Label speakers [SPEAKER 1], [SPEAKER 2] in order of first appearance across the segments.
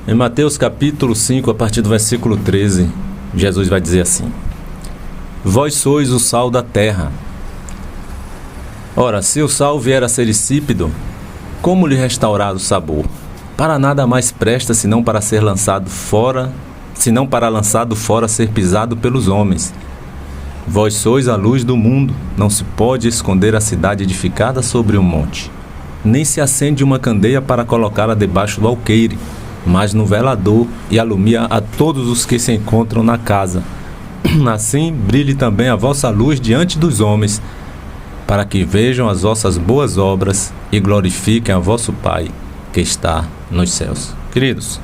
[SPEAKER 1] Em Mateus capítulo 5, a partir do versículo 13, Jesus vai dizer assim: Vós sois o sal da terra. Ora, se o sal vier a ser insípido, como lhe restaurar o sabor? Para nada mais presta senão para ser lançado fora, senão para lançado fora ser pisado pelos homens. Vós sois a luz do mundo. Não se pode esconder a cidade edificada sobre um monte. Nem se acende uma candeia para colocá-la debaixo do alqueire, mas no velador, e alumia a todos os que se encontram na casa. Assim brilhe também a vossa luz diante dos homens, para que vejam as vossas boas obras e glorifiquem a vosso Pai que está nos céus. Queridos,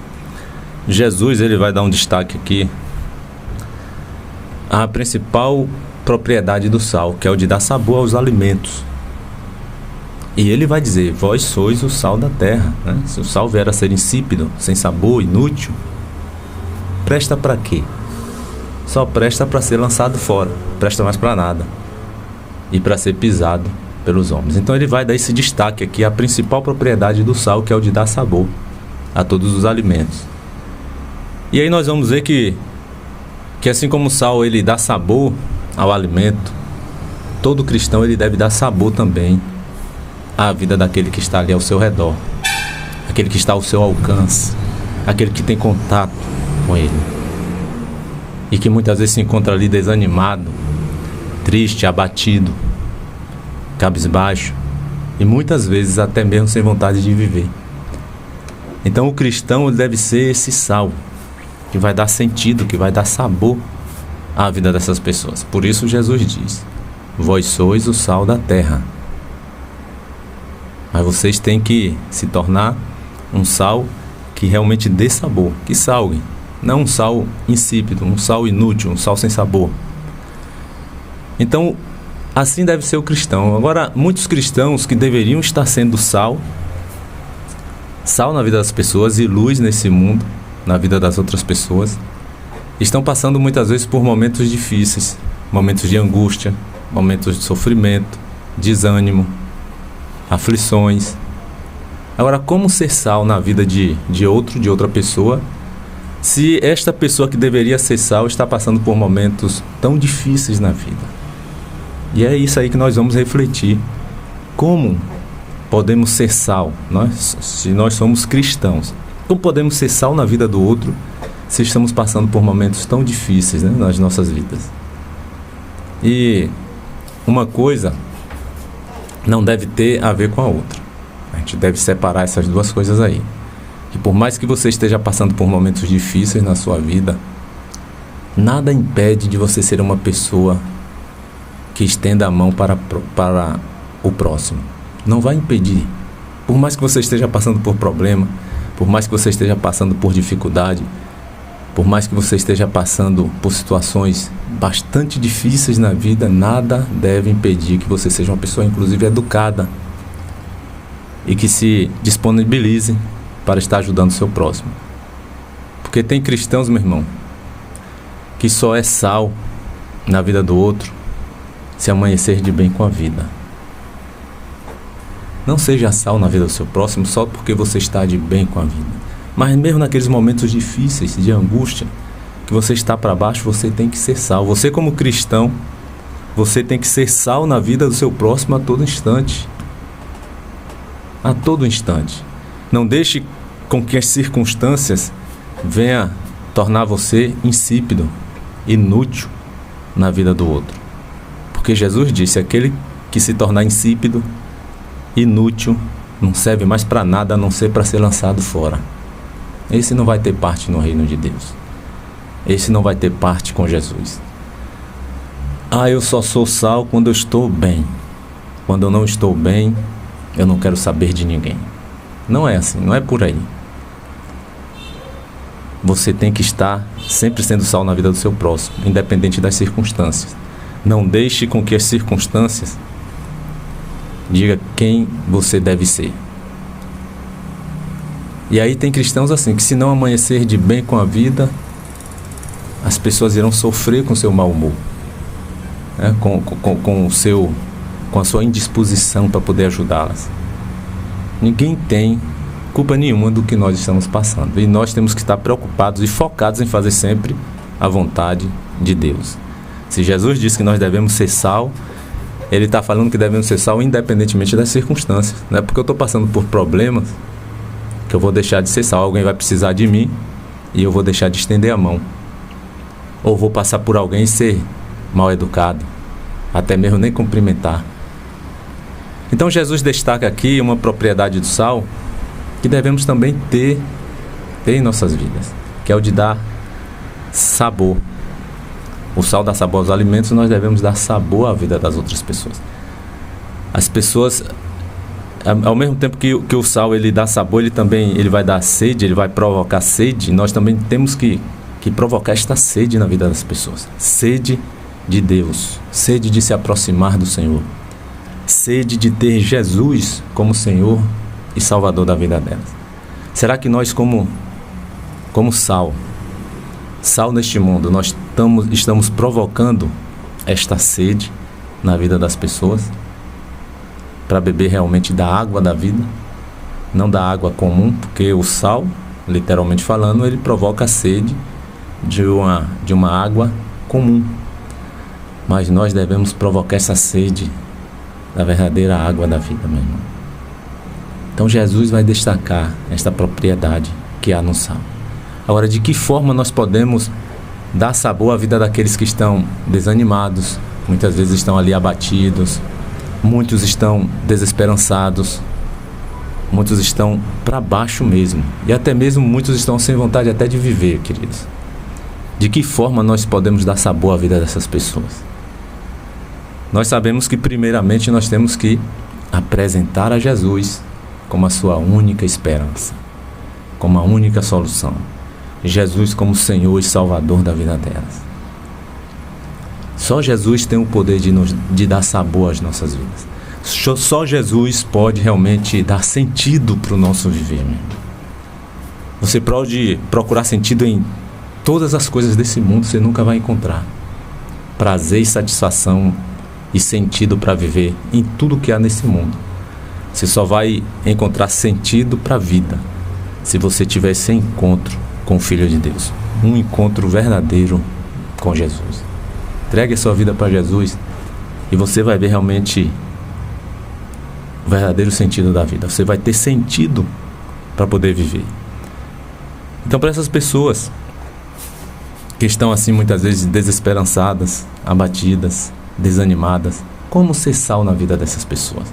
[SPEAKER 1] Jesus ele vai dar um destaque aqui à principal propriedade do sal, que é o de dar sabor aos alimentos. E ele vai dizer: vós sois o sal da terra, né? Se o sal vier a ser insípido, sem sabor, inútil, presta para quê? Só presta para ser lançado fora, presta mais para nada, e para ser pisado pelos homens. Então ele vai dar esse destaque aqui à principal propriedade do sal, que é o de dar sabor a todos os alimentos. E aí nós vamos ver que assim como o sal ele dá sabor ao alimento, todo cristão ele deve dar sabor também à vida daquele que está ali ao seu redor, aquele que está ao seu alcance, aquele que tem contato com ele e que muitas vezes se encontra ali desanimado, triste, abatido, cabisbaixo e muitas vezes até mesmo sem vontade de viver. Então o cristão ele deve ser esse sal que vai dar sentido, que vai dar sabor à vida dessas pessoas. Por isso Jesus diz: vós sois o sal da terra. Mas vocês têm que se tornar um sal que realmente dê sabor, que salgue, não um sal insípido, um sal inútil, um sal sem sabor. Então, assim deve ser o cristão. Agora, muitos cristãos que deveriam estar sendo sal na vida das pessoas e luz nesse mundo, na vida das outras pessoas, estão passando muitas vezes por momentos difíceis, momentos de angústia, momentos de sofrimento, desânimo, aflições. Agora, como ser sal na vida de outra pessoa, se esta pessoa que deveria ser sal está passando por momentos tão difíceis na vida? E é isso aí que nós vamos refletir. Como podemos ser sal, se nós somos cristãos? Como podemos ser sal na vida do outro se estamos passando por momentos tão difíceis, nas nossas vidas? E uma coisa não deve ter a ver com a outra. A gente deve separar essas duas coisas aí. Que por mais que você esteja passando por momentos difíceis na sua vida, nada impede de você ser uma pessoa que estenda a mão para o próximo. Não vai impedir. Por mais que você esteja passando por problema, por mais que você esteja passando por dificuldade, por mais que você esteja passando por situações bastante difíceis na vida, nada deve impedir que você seja uma pessoa, inclusive, educada e que se disponibilize para estar ajudando o seu próximo. Porque tem cristãos, meu irmão, que só é sal na vida do outro se amanhecer de bem com a vida. Não seja sal na vida do seu próximo só porque você está de bem com a vida. Mas mesmo naqueles momentos difíceis, de angústia, que você está para baixo, você tem que ser sal. Você como cristão, você tem que ser sal na vida do seu próximo a todo instante. A todo instante. Não deixe com que as circunstâncias venham tornar você insípido, inútil na vida do outro. Porque Jesus disse: aquele que se tornar insípido, inútil, não serve mais para nada a não ser para ser lançado fora. Esse não vai ter parte no reino de Deus. Esse não vai ter parte com Jesus. Eu só sou sal quando eu estou bem. Quando eu não estou bem, eu não quero saber de ninguém. Não é assim, não é por aí. Você tem que estar sempre sendo sal na vida do seu próximo, independente das circunstâncias. Não deixe com que as circunstâncias diga quem você deve ser. E aí tem cristãos assim, que se não amanhecer de bem com a vida, as pessoas irão sofrer com seu mau humor, com a sua indisposição para poder ajudá-las. Ninguém tem culpa nenhuma do que nós estamos passando. E nós temos que estar preocupados e focados em fazer sempre a vontade de Deus. Se Jesus disse que nós devemos ser sal, Ele está falando que devemos ser sal independentemente das circunstâncias. Não é porque eu estou passando por problemas que eu vou deixar de ser sal. Alguém vai precisar de mim e eu vou deixar de estender a mão. Ou vou passar por alguém e ser mal educado, até mesmo nem cumprimentar. Então Jesus destaca aqui uma propriedade do sal que devemos também ter em nossas vidas, que é o de dar sabor. O sal dá sabor aos alimentos, nós devemos dar sabor à vida das outras pessoas. As pessoas, ao mesmo tempo que o sal ele dá sabor, ele vai dar sede, ele vai provocar sede. Nós também temos que provocar esta sede na vida das pessoas. Sede de Deus, sede de se aproximar do Senhor, sede de ter Jesus como Senhor e Salvador da vida delas. Será que nós como sal neste mundo, nós estamos provocando esta sede na vida das pessoas para beber realmente da água da vida, não da água comum, porque o sal, literalmente falando, ele provoca a sede de uma água comum. Mas nós devemos provocar essa sede da verdadeira água da vida, meu irmão. Então Jesus vai destacar esta propriedade que há no sal. Agora, de que forma nós podemos dar sabor à vida daqueles que estão desanimados, muitas vezes estão ali abatidos, muitos estão desesperançados, muitos estão para baixo mesmo, e até mesmo muitos estão sem vontade até de viver, queridos. De que forma nós podemos dar sabor à vida dessas pessoas? Nós sabemos que primeiramente nós temos que apresentar a Jesus como a sua única esperança, como a única solução. Jesus como Senhor e Salvador da vida delas. Só Jesus tem o poder de dar sabor às nossas vidas. Só Jesus pode realmente dar sentido para o nosso viver, meu. Você pode procurar sentido em todas as coisas desse mundo, você nunca vai encontrar prazer e satisfação e sentido para viver em tudo que há nesse mundo. Você só vai encontrar sentido para a vida se você tiver esse encontro com o Filho de Deus, um encontro verdadeiro com Jesus. Entregue a sua vida para Jesus e você vai ver realmente o verdadeiro sentido da vida. Você vai ter sentido para poder viver. Então, para essas pessoas que estão assim muitas vezes desesperançadas, abatidas, desanimadas, como ser sal na vida dessas pessoas?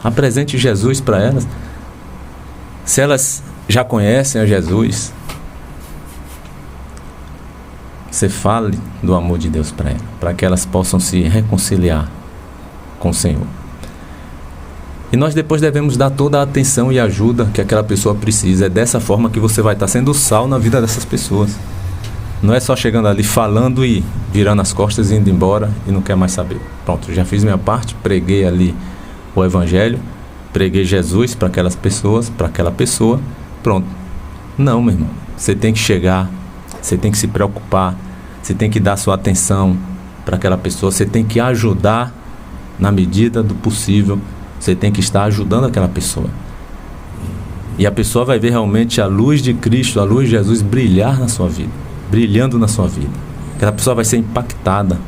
[SPEAKER 1] Apresente Jesus para elas. Se elas já conhecem a Jesus, você fale do amor de Deus para elas, para que elas possam se reconciliar com o Senhor. E nós depois devemos dar toda a atenção e ajuda que aquela pessoa precisa. É dessa forma que você vai estar sendo sal na vida dessas pessoas. Não é só chegando ali falando e virando as costas e indo embora e não quer mais saber. Pronto, já fiz minha parte, preguei ali o Evangelho, preguei Jesus para aquelas pessoas, para aquela pessoa, pronto. Não, meu irmão, você tem que chegar, você tem que se preocupar, você tem que dar sua atenção para aquela pessoa, você tem que ajudar na medida do possível, você tem que estar ajudando aquela pessoa. E a pessoa vai ver realmente a luz de Cristo, a luz de Jesus brilhar na sua vida, brilhando na sua vida. Aquela pessoa vai ser impactada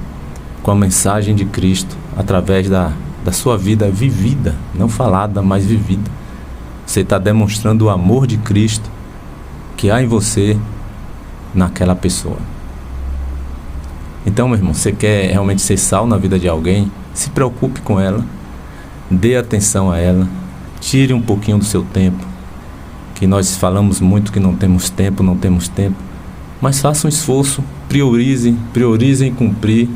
[SPEAKER 1] com a mensagem de Cristo através da sua vida vivida, não falada, mas vivida. Você está demonstrando o amor de Cristo que há em você naquela pessoa. Então, meu irmão, você quer realmente ser sal na vida de alguém? Se preocupe com ela, dê atenção a ela, tire um pouquinho do seu tempo, que nós falamos muito que não temos tempo, mas faça um esforço, priorize em cumprir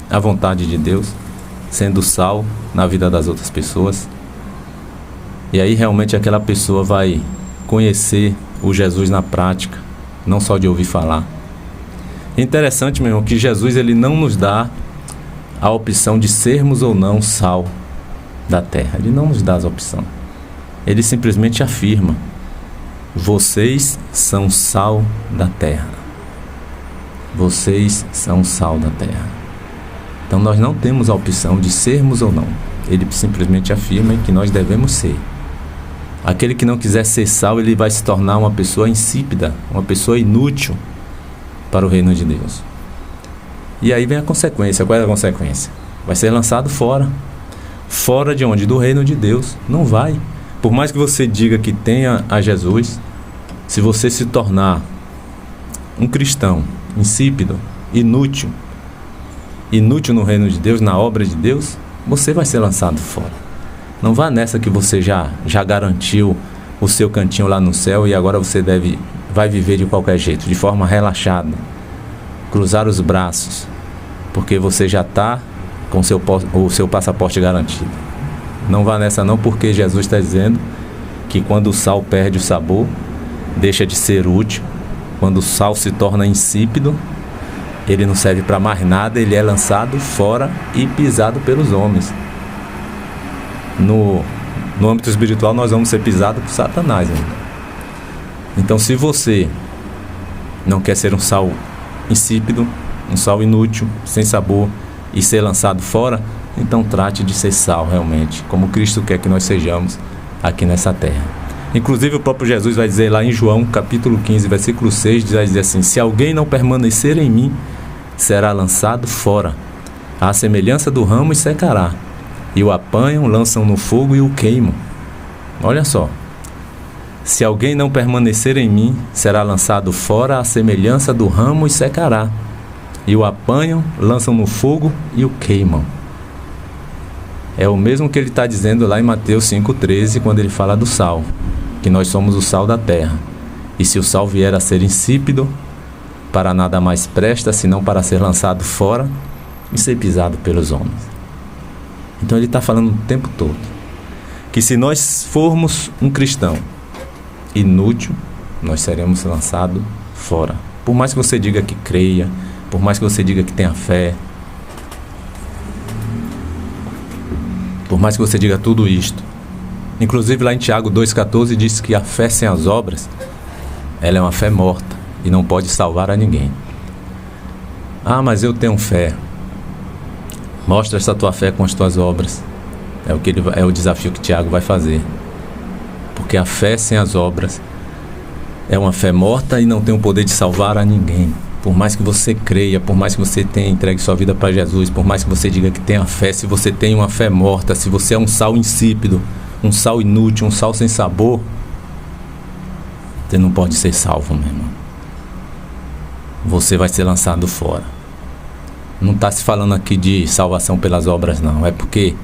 [SPEAKER 1] a vontade de Deus, sendo sal na vida das outras pessoas. E aí realmente aquela pessoa vai conhecer o Jesus na prática, não só de ouvir falar. É interessante, meu irmão, que Jesus ele não nos dá a opção de sermos ou não sal da terra. Ele não nos dá essa opção. Ele simplesmente afirma: vocês são sal da terra. Vocês são sal da terra. Então nós não temos a opção de sermos ou não. Ele simplesmente afirma que nós devemos ser. Aquele que não quiser ser sal, ele vai se tornar uma pessoa insípida, uma pessoa inútil para o reino de Deus. E aí vem a consequência. Qual é a consequência? Vai ser lançado fora. Fora de onde? Do reino de Deus. Não vai. Por mais que você diga que tenha a Jesus, se você se tornar um cristão insípido, inútil no reino de Deus, na obra de Deus, você vai ser lançado fora. Não vá nessa que você já garantiu o seu cantinho lá no céu e agora você vai viver de qualquer jeito, de forma relaxada, cruzar os braços, porque você já está com o seu passaporte garantido. Não vá nessa não, porque Jesus está dizendo que quando o sal perde o sabor, deixa de ser útil. Quando o sal se torna insípido, ele não serve para mais nada, ele é lançado fora e pisado pelos homens. No âmbito espiritual, nós vamos ser pisados por Satanás ainda. Então, se você não quer ser um sal insípido, um sal inútil, sem sabor e ser lançado fora, então trate de ser sal realmente, como Cristo quer que nós sejamos aqui nessa terra. Inclusive o próprio Jesus vai dizer lá em João capítulo 15, versículo 6, vai dizer assim: se alguém não permanecer em mim, será lançado fora, à semelhança do ramo, e secará. E o apanham, lançam no fogo e o queimam. Olha só. Se alguém não permanecer em mim, será lançado fora à semelhança do ramo e secará. E o apanham, lançam no fogo e o queimam. É o mesmo que ele está dizendo lá em Mateus 5,13, quando ele fala do sal, que nós somos o sal da terra. E se o sal vier a ser insípido, para nada mais presta, senão para ser lançado fora e ser pisado pelos homens. Então ele está falando o tempo todo que se nós formos um cristão inútil, nós seremos lançados fora. Por mais que você diga que creia, por mais que você diga que tenha fé, por mais que você diga tudo isto. Inclusive lá em Tiago 2,14 diz que a fé sem as obras, ela é uma fé morta e não pode salvar a ninguém. Ah, mas eu tenho fé. Mostra essa tua fé com as tuas obras. É o desafio que Tiago vai fazer. Porque a fé sem as obras é uma fé morta e não tem o poder de salvar a ninguém. Por mais que você creia, por mais que você tenha entregue sua vida para Jesus, por mais que você diga que tenha fé, se você tem uma fé morta, se você é um sal insípido, um sal inútil, um sal sem sabor, você não pode ser salvo, meu irmão. Você vai ser lançado fora. Não está se falando aqui de salvação pelas obras, não. É porque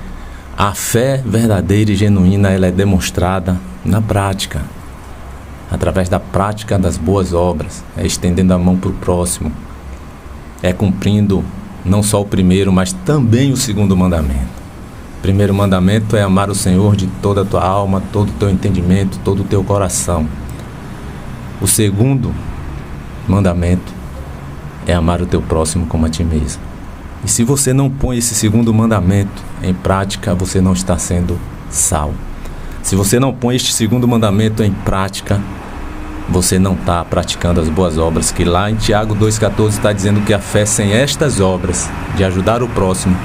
[SPEAKER 1] a fé verdadeira e genuína, ela é demonstrada na prática, através da prática das boas obras. É estendendo a mão para o próximo, é cumprindo não só o primeiro, mas também o segundo mandamento. O primeiro mandamento é amar o Senhor de toda a tua alma, todo o teu entendimento, todo o teu coração. O segundo mandamento é amar o teu próximo como a ti mesmo. E se você não põe esse segundo mandamento em prática, você não está sendo sal. Se você não põe este segundo mandamento em prática, você não está praticando as boas obras, que lá em Tiago 2,14 está dizendo que a fé sem estas obras, de ajudar o próximo,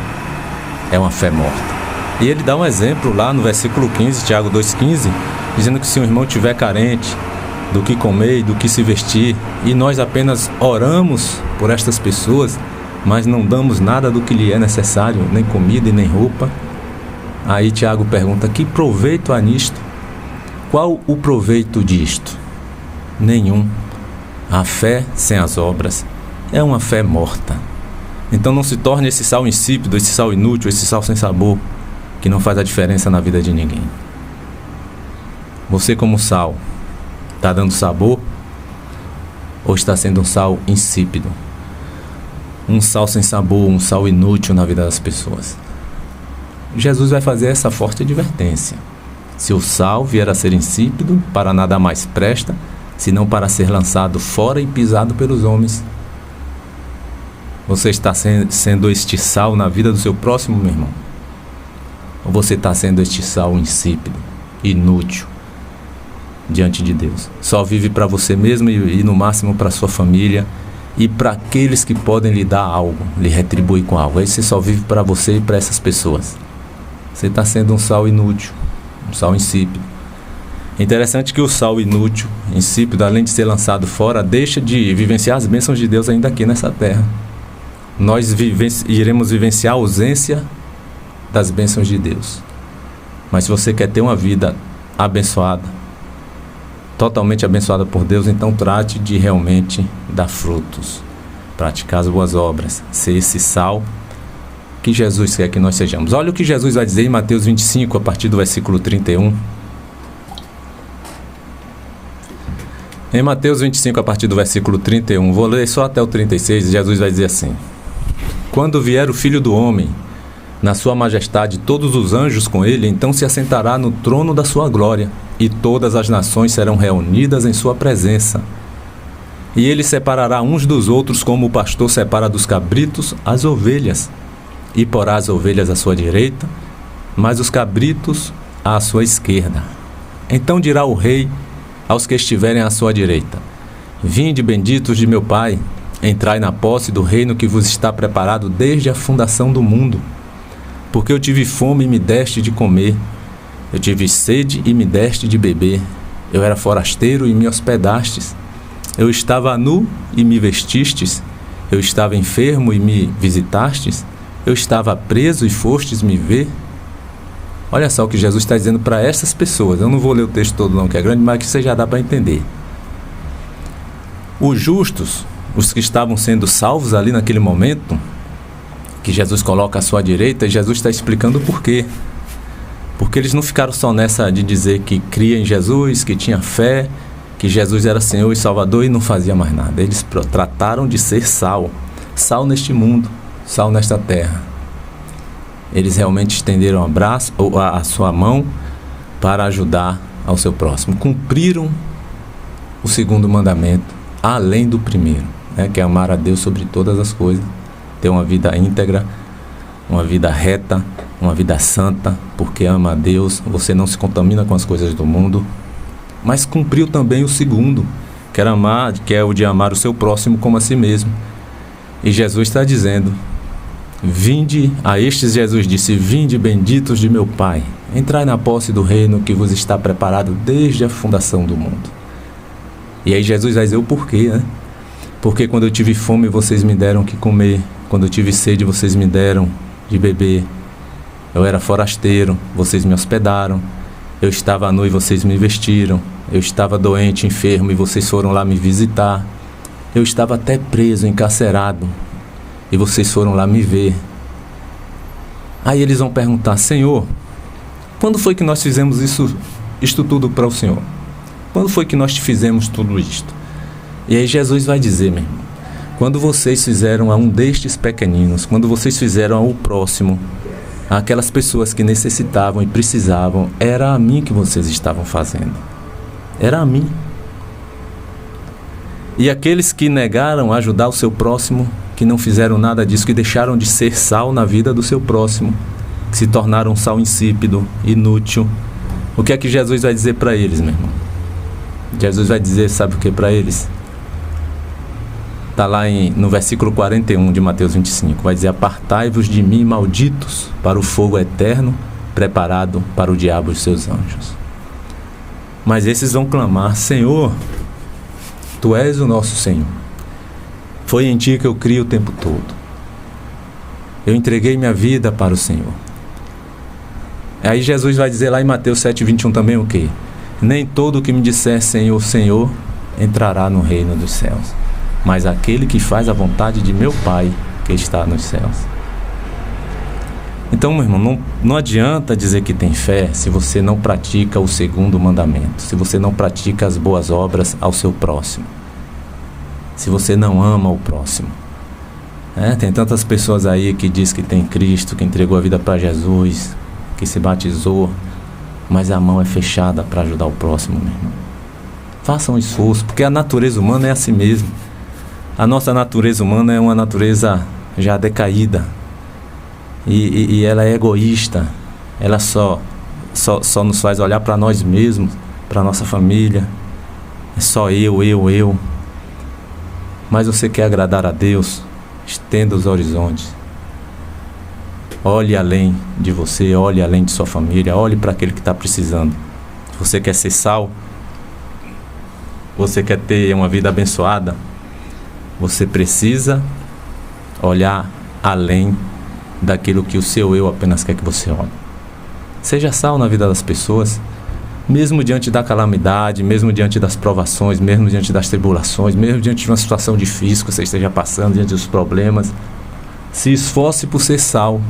[SPEAKER 1] é uma fé morta. E ele dá um exemplo lá no versículo 15, Tiago 2,15, dizendo que se um irmão estiver carente do que comer e do que se vestir, e nós apenas oramos por estas pessoas, mas não damos nada do que lhe é necessário, nem comida e nem roupa. Aí Tiago pergunta: que proveito há nisto? Qual o proveito disto? Nenhum. A fé sem as obras é uma fé morta. Então não se torne esse sal insípido, esse sal inútil, esse sal sem sabor, que não faz a diferença na vida de ninguém. Você como sal, está dando sabor ou está sendo um sal insípido? Um sal sem sabor, um sal inútil na vida das pessoas. Jesus vai fazer essa forte advertência: se o sal vier a ser insípido, para nada mais presta, senão para ser lançado fora e pisado pelos homens. Você está sendo este sal na vida do seu próximo, meu irmão? Ou você está sendo este sal insípido, inútil, diante de Deus? Só vive para você mesmo e no máximo para sua família, e para aqueles que podem lhe dar algo, lhe retribuir com algo. Aí você só vive para você e para essas pessoas. Você está sendo um sal inútil, um sal insípido. É interessante que o sal inútil, insípido, além de ser lançado fora, deixa de vivenciar as bênçãos de Deus ainda aqui nessa terra. Nós iremos vivenciar a ausência das bênçãos de Deus. Mas se você quer ter uma vida abençoada, totalmente abençoada por Deus, então trate de realmente dar frutos, praticar as boas obras, ser esse sal que Jesus quer que nós sejamos. Olha o que Jesus vai dizer em Mateus 25, a partir do versículo 31. Em Mateus 25, a partir do versículo 31, vou ler só até o 36, Jesus vai dizer assim: Quando vier o Filho do Homem, na sua majestade, todos os anjos com ele, então se assentará no trono da sua glória, e todas as nações serão reunidas em sua presença. E ele separará uns dos outros, como o pastor separa dos cabritos as ovelhas, e porá as ovelhas à sua direita, mas os cabritos à sua esquerda. Então dirá o rei aos que estiverem à sua direita: Vinde, benditos de meu Pai, entrai na posse do reino que vos está preparado desde a fundação do mundo. Porque eu tive fome e me deste de comer, eu tive sede e me deste de beber, eu era forasteiro e me hospedastes, eu estava nu e me vestistes, eu estava enfermo e me visitastes, eu estava preso e fostes me ver. Olha só o que Jesus está dizendo para essas pessoas. Eu não vou ler o texto todo não, que é grande, mas que você já dá para entender. Os justos, os que estavam sendo salvos ali naquele momento, que Jesus coloca à sua direita, e Jesus está explicando o porquê. Porque eles não ficaram só nessa de dizer que cria em Jesus, que tinha fé, que Jesus era Senhor e Salvador e não fazia mais nada. Eles trataram de ser sal. Sal neste mundo, sal nesta terra. Eles realmente estenderam o abraço, ou a sua mão para ajudar ao seu próximo. Cumpriram o segundo mandamento, além do primeiro, né, que é amar a Deus sobre todas as coisas, ter uma vida íntegra, uma vida reta, uma vida santa, porque ama a Deus, você não se contamina com as coisas do mundo, mas cumpriu também o segundo, que era amar, que é o de amar o seu próximo como a si mesmo. E Jesus está dizendo: Vinde, a estes Jesus disse: Vinde, benditos de meu Pai, entrai na posse do reino que vos está preparado desde a fundação do mundo. E aí Jesus vai dizer o porquê, né? Porque quando eu tive fome, vocês me deram o que comer. Quando eu tive sede, vocês me deram de beber. Eu era forasteiro, vocês me hospedaram. Eu estava nu e vocês me vestiram. Eu estava doente, enfermo, e vocês foram lá me visitar. Eu estava até preso, encarcerado, e vocês foram lá me ver. Aí eles vão perguntar: Senhor, quando foi que nós fizemos isto tudo para o Senhor? Quando foi que nós te fizemos tudo isto? E aí Jesus vai dizer, meu irmão: quando vocês fizeram a um destes pequeninos, quando vocês fizeram ao próximo, aquelas pessoas que necessitavam e precisavam, era a mim que vocês estavam fazendo. Era a mim. E aqueles que negaram ajudar o seu próximo, que não fizeram nada disso, que deixaram de ser sal na vida do seu próximo, que se tornaram sal insípido, inútil, o que é que Jesus vai dizer para eles, meu irmão? Jesus vai dizer, sabe o que para eles? Está lá no versículo 41 de Mateus 25, vai dizer: Apartai-vos de mim, malditos, para o fogo eterno, preparado para o diabo e os seus anjos. Mas esses vão clamar: Senhor, Tu és o nosso Senhor. Foi em Ti que eu criei o tempo todo. Eu entreguei minha vida para o Senhor. Aí Jesus vai dizer lá em Mateus 7:21 também o quê? Nem todo o que me disser Senhor, Senhor, entrará no reino dos céus, mas aquele que faz a vontade de meu Pai que está nos céus. Então, meu irmão, não adianta dizer que tem fé se você não pratica o segundo mandamento, se você não pratica as boas obras ao seu próximo, se você não ama o próximo. Tem tantas pessoas aí que diz que tem Cristo, que entregou a vida para Jesus, que se batizou, mas a mão é fechada para ajudar o próximo, meu irmão. Faça um esforço, porque a natureza humana é assim mesmo. A nossa natureza humana é uma natureza já decaída. E ela é egoísta. Ela só nos faz olhar para nós mesmos, para nossa família. É só eu. Mas você quer agradar a Deus? Estenda os horizontes. Olhe além de você, olhe além de sua família, olhe para aquele que está precisando. Você quer ser sal? Você quer ter uma vida abençoada? Você precisa olhar além daquilo que o seu eu apenas quer que você olhe. Seja sal na vida das pessoas, mesmo diante da calamidade, mesmo diante das provações, mesmo diante das tribulações, mesmo diante de uma situação difícil que você esteja passando, diante dos problemas. Se esforce por ser sal.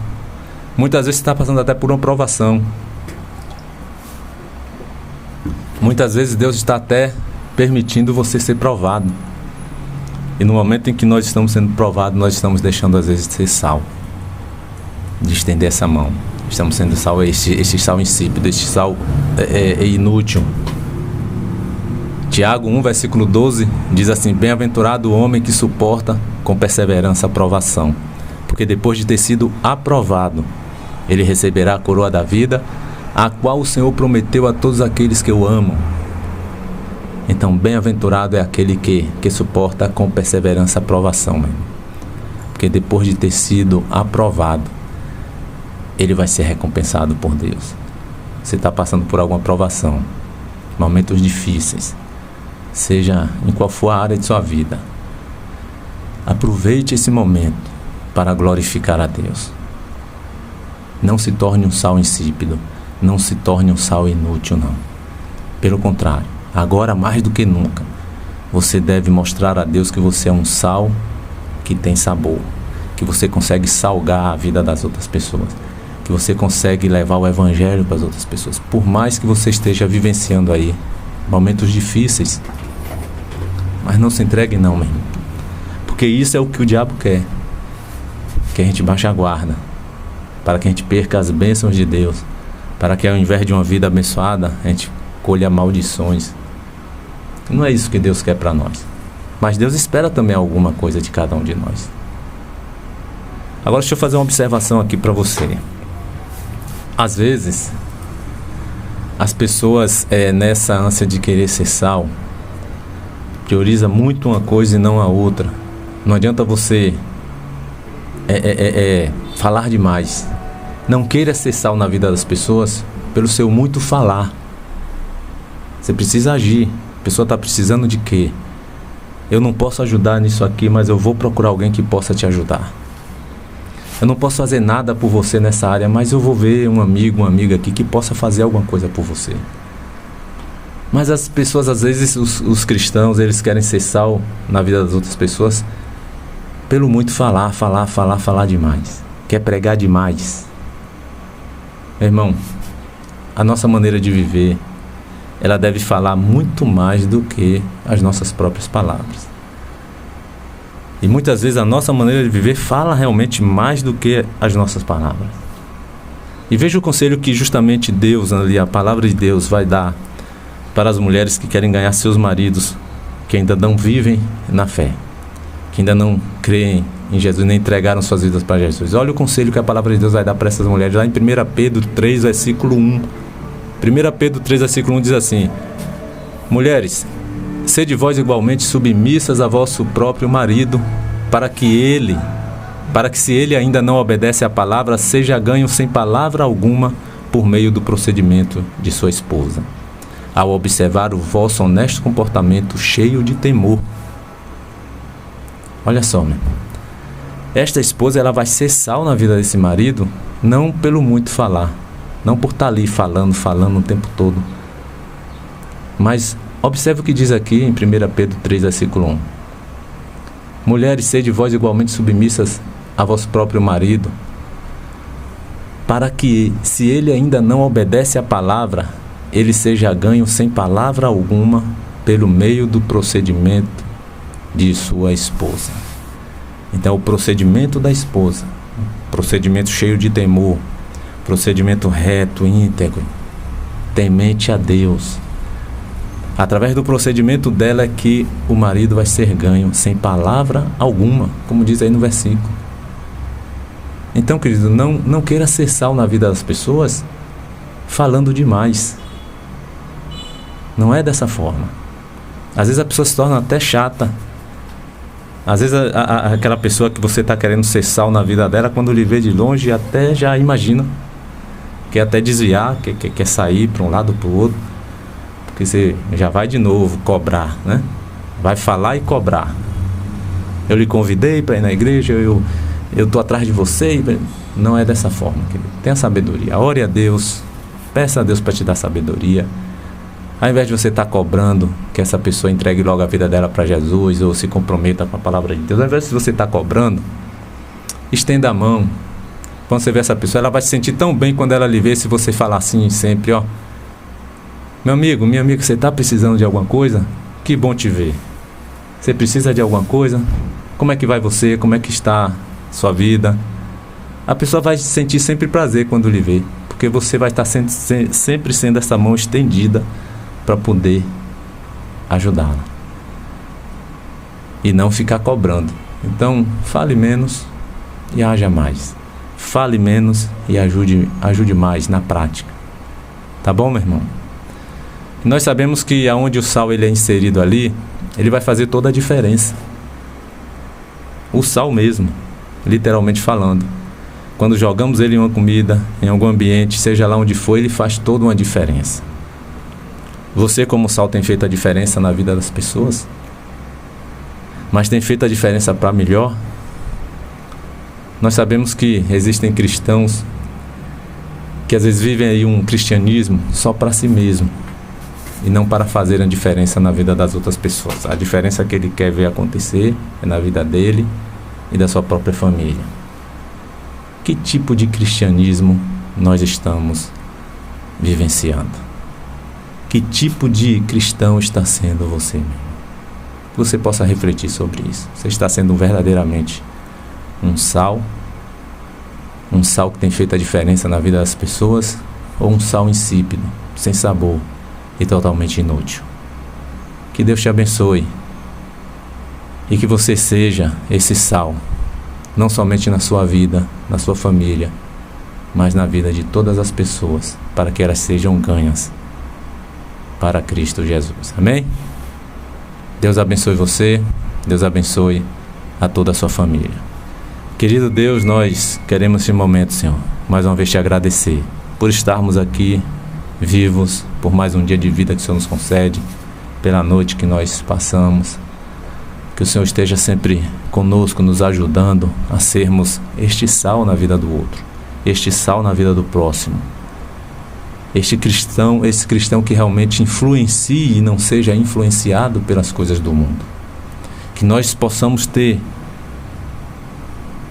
[SPEAKER 1] Muitas vezes você está passando até por uma provação. Muitas vezes Deus está até permitindo você ser provado. E no momento em que nós estamos sendo provados, nós estamos deixando às vezes de ser sal, de estender essa mão. Estamos sendo sal, este sal insípido, este sal inútil. Tiago 1, versículo 12, diz assim: bem-aventurado o homem que suporta com perseverança a provação, porque depois de ter sido aprovado, ele receberá a coroa da vida, a qual o Senhor prometeu a todos aqueles que o amam. Então, bem-aventurado é aquele que suporta com perseverança a provação, mesmo. Porque depois de ter sido aprovado, ele vai ser recompensado por Deus. Você está passando por alguma provação, momentos difíceis, seja em qual for a área de sua vida, aproveite esse momento para glorificar a Deus. Não se torne um sal insípido, não se torne um sal inútil, não. Pelo contrário, agora mais do que nunca, você deve mostrar a Deus que você é um sal que tem sabor, que você consegue salgar a vida das outras pessoas, que você consegue levar o evangelho para as outras pessoas. Por mais que você esteja vivenciando aí momentos difíceis, mas não se entregue não, meu irmão. Porque isso é o que o diabo quer, que a gente baixe a guarda, para que a gente perca as bênçãos de Deus, para que ao invés de uma vida abençoada, a gente colha maldições. Não é isso que Deus quer para nós. Mas Deus espera também alguma coisa de cada um de nós. Agora deixa eu fazer uma observação aqui para você. Às vezes, as pessoas, nessa ânsia de querer ser sal, prioriza muito uma coisa e não a outra. Não adianta você falar demais. Não queira ser sal na vida das pessoas pelo seu muito falar. Você precisa agir. A pessoa está precisando de quê? Eu não posso ajudar nisso aqui, mas eu vou procurar alguém que possa te ajudar. Eu não posso fazer nada por você nessa área, mas eu vou ver um amigo, uma amiga aqui que possa fazer alguma coisa por você. Mas as pessoas, às vezes, os cristãos, eles querem ser sal na vida das outras pessoas pelo muito falar demais. Quer pregar demais. Meu irmão, a nossa maneira de viver, ela deve falar muito mais do que as nossas próprias palavras. E muitas vezes a nossa maneira de viver fala realmente mais do que as nossas palavras. E veja o conselho que justamente Deus, ali, a palavra de Deus vai dar para as mulheres que querem ganhar seus maridos, que ainda não vivem na fé, que ainda não creem em Jesus, nem entregaram suas vidas para Jesus. Olha o conselho que a palavra de Deus vai dar para essas mulheres, lá em 1 Pedro 3, versículo 1. 1 Pedro 3, versículo 1 diz assim: mulheres, sede vós igualmente submissas a vosso próprio marido, para que se ele ainda não obedece à palavra, seja ganho sem palavra alguma por meio do procedimento de sua esposa, ao observar o vosso honesto comportamento cheio de temor. Olha só, meu. Esta esposa, ela vai ser sal na vida desse marido, não pelo muito falar, não por estar ali falando o tempo todo. Mas observe o que diz aqui em 1 Pedro 3, versículo 1. Mulheres, sede vós igualmente submissas a vosso próprio marido, para que, se ele ainda não obedece à palavra, ele seja ganho sem palavra alguma pelo meio do procedimento de sua esposa. Então, o procedimento da esposa, procedimento cheio de temor, procedimento reto, íntegro, temente a Deus. Através do procedimento dela é que o marido vai ser ganho sem palavra alguma, como diz aí no versículo. Então, querido, não queira ser sal na vida das pessoas falando demais. Não é dessa forma. Às vezes a pessoa se torna até chata. Às vezes aquela pessoa que você está querendo ser sal na vida dela, quando lhe vê de longe, até já imagina, quer até desviar, quer sair para um lado para o outro. porque você já vai de novo cobrar, né? Vai falar e cobrar. Eu lhe convidei para ir na igreja, eu estou atrás de você. Não é dessa forma, querido. Tenha sabedoria. Ore a Deus, peça a Deus para te dar sabedoria. Ao invés de você estar cobrando que essa pessoa entregue logo a vida dela para Jesus ou se comprometa com a palavra de Deus, ao invés de você estar cobrando, estenda a mão. Quando você vê essa pessoa, ela vai se sentir tão bem quando ela lhe vê, se você falar assim sempre, ó: meu amigo, minha amiga, você está precisando de alguma coisa? Que bom te ver. Você precisa de alguma coisa? Como é que vai você? Como é que está sua vida? A pessoa vai sentir sempre prazer quando lhe vê, porque você vai estar sempre sendo essa mão estendida para poder ajudá-la e não ficar cobrando. Então, fale menos e haja mais. Fale menos e ajude mais na prática. Tá bom, meu irmão? Nós sabemos que aonde o sal ele é inserido ali, ele vai fazer toda a diferença. O sal mesmo, literalmente falando. Quando jogamos ele em uma comida, em algum ambiente, seja lá onde for, ele faz toda uma diferença. Você, como sal, tem feito a diferença na vida das pessoas? Mas tem feito a diferença para melhor? Nós sabemos que existem cristãos que às vezes vivem aí um cristianismo só para si mesmo e não para fazer a diferença na vida das outras pessoas. A diferença que ele quer ver acontecer é na vida dele e da sua própria família. Que tipo de cristianismo nós estamos vivenciando? Que tipo de cristão está sendo você mesmo? Que você possa refletir sobre isso. Você está sendo verdadeiramente um sal que tem feito a diferença na vida das pessoas, ou um sal insípido, sem sabor e totalmente inútil? Que Deus te abençoe e que você seja esse sal, não somente na sua vida, na sua família, mas na vida de todas as pessoas, para que elas sejam ganhas para Cristo Jesus. Amém? Deus abençoe você, Deus abençoe a toda a sua família. Querido Deus, nós queremos esse momento, Senhor, mais uma vez te agradecer por estarmos aqui vivos, por mais um dia de vida que o Senhor nos concede, pela noite que nós passamos. Que o Senhor esteja sempre conosco, nos ajudando a sermos este sal na vida do outro, este sal na vida do próximo, esse cristão que realmente influencie e não seja influenciado pelas coisas do mundo. Que nós possamos ter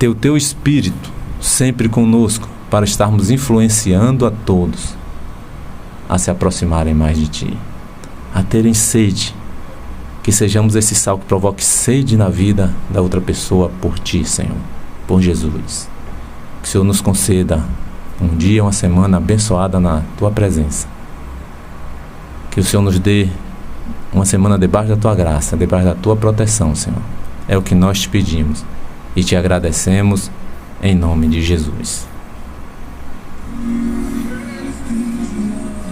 [SPEAKER 1] o Teu Espírito sempre conosco, para estarmos influenciando a todos a se aproximarem mais de Ti, a terem sede. Que sejamos esse sal que provoque sede na vida da outra pessoa por Ti, Senhor, por Jesus. Que o Senhor nos conceda um dia, uma semana abençoada na Tua presença. Que o Senhor nos dê uma semana debaixo da Tua graça, debaixo da Tua proteção, Senhor. É o que nós te pedimos e te agradecemos em nome de Jesus.